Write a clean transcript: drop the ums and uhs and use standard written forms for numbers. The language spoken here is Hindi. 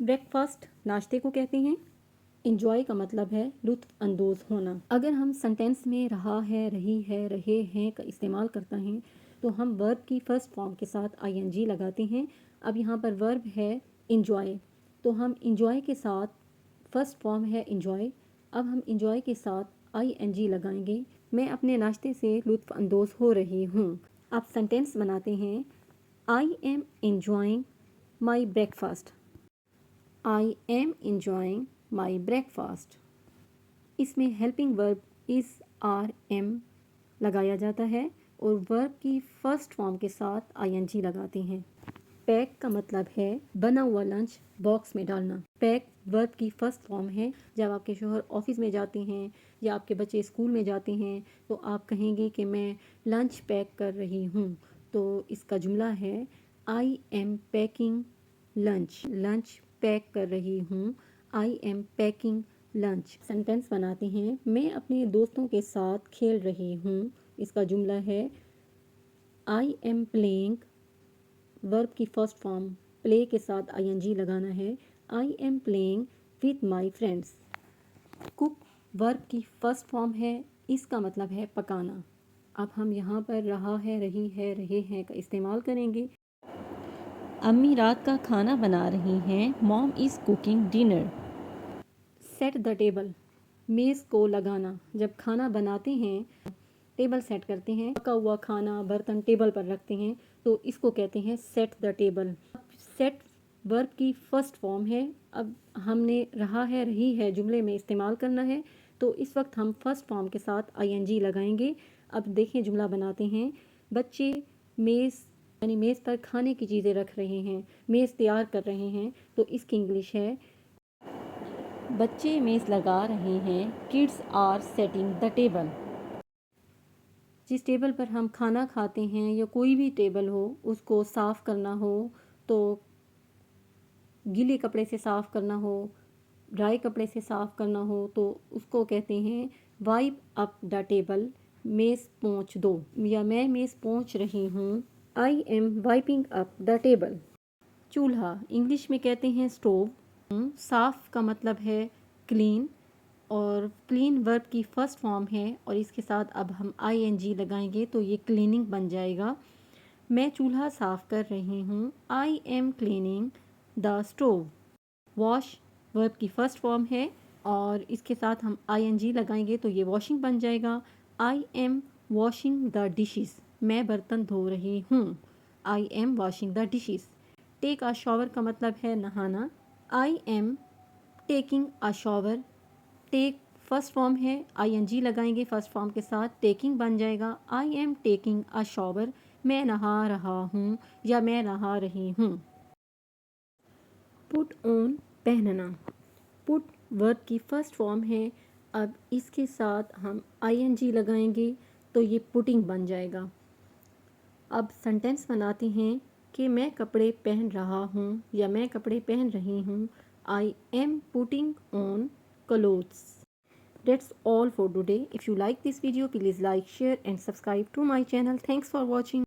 ब्रेकफास्ट नाश्ते को कहते हैं। इंजॉय का मतलब है लुत्फ अंदोज़ होना। अगर हम सेंटेंस में रहा है, रही है, रहे हैं का इस्तेमाल करते हैं तो हम वर्ब की फ़र्स्ट फॉर्म के साथ आईएनजी लगाते हैं। अब यहाँ पर वर्ब है इंजॉय, तो हम इंजॉय के साथ फ़र्स्ट फॉर्म है इंजॉय, अब हम इंजॉय के साथ आईएनजी लगाएंगे। मैं अपने नाश्ते से लुत्फ अंदोज़ हो रही हूँ। आप सेंटेंस बनाते हैं, I am enjoying my breakfast. I am enjoying my breakfast. इसमें helping verb is are am लगाया जाता है और वर्ब की फ़र्स्ट फॉर्म के साथ आईएनजी लगाते हैं। पैक का मतलब है बना हुआ लंच बॉक्स में डालना। पैक वर्ब की फ़र्स्ट फॉर्म है। जब आपके शोहर ऑफिस में जाते हैं या आपके बच्चे स्कूल में जाते हैं तो आप कहेंगे कि मैं लंच पैक कर रही हूँ, तो इसका जुमला है I am packing lunch. Lunch pack कर रही हूँ, I M packing lunch. Sentence बनाते हैं, मैं अपने दोस्तों के साथ खेल रही हूँ। इसका जुमला है आई एम प्लेइंग। वर्ब की फ़र्स्ट फॉर्म प्ले के साथ आईएनजी लगाना है। I am playing with my friends. Cook verb की फ़र्स्ट फॉर्म है, इसका मतलब है पकाना। अब हम यहाँ पर रहा है, रही है, रहे हैं का इस्तेमाल करेंगे। अम्मी रात का खाना बना रही हैं। Mom is cooking dinner. Set the table मेज़ को लगाना। जब खाना बनाते हैं टेबल सेट करते हैं, पका हुआ खाना बर्तन टेबल पर रखते हैं तो इसको कहते हैं set the table. Set verb की फ़र्स्ट फॉर्म है। अब हमने रहा है, रही है जुमले में इस्तेमाल करना है तो इस वक्त हम फर्स्ट फॉर्म के साथ आईएनजी लगाएंगे। अब देखें जुमला बनाते हैं, बच्चे मेज़ यानी मेज़ पर खाने की चीज़ें रख रहे हैं, मेज़ तैयार कर रहे हैं, तो इसकी इंग्लिश है बच्चे मेज़ लगा रहे हैं। Kids are setting the table. जिस टेबल पर हम खाना खाते हैं या कोई भी टेबल हो उसको साफ़ करना हो तो गीले कपड़े से साफ़ करना हो, ड्राई कपड़े से साफ़ करना हो तो उसको कहते हैं वाइप अप द टेबल। मेज़ पोंछ दो, या मैं मेज़ पोंछ रही हूँ, I M wiping up the table. चूल्हा इंग्लिश में कहते हैं स्टोव। साफ़ का मतलब है क्लीन और क्लीन वर्ब की फ़र्स्ट फॉर्म है और इसके साथ अब हम आईएनजी लगाएंगे तो ये क्लीनिंग बन जाएगा। मैं चूल्हा साफ़ कर रही हूँ, I M cleaning the stove. Wash verb की फ़र्स्ट फॉर्म है और इसके साथ हम आईएनजी लगाएंगे तो ये वॉशिंग बन जाएगा। I am washing the dishes. मैं बर्तन धो रही हूँ, I am washing the dishes. Take a shower का मतलब है नहाना। I am taking a shower. Take first form है, आईएनजी लगाएंगे फर्स्ट फॉर्म के साथ, टेकिंग बन जाएगा I am taking a shower. मैं नहा रहा हूँ या मैं नहा रही हूँ। पुट ऑन पहनना। पुट वर्ब की फ़र्स्ट फॉर्म है। अब इसके साथ हम आईएनजी लगाएंगे तो ये पुटिंग बन जाएगा। अब सेंटेंस बनाते हैं कि मैं कपड़े पहन रहा हूँ या मैं कपड़े पहन रही हूँ, I am putting on clothes. That's all for today. If you like this video, please like, share and subscribe to my channel. Thanks for watching.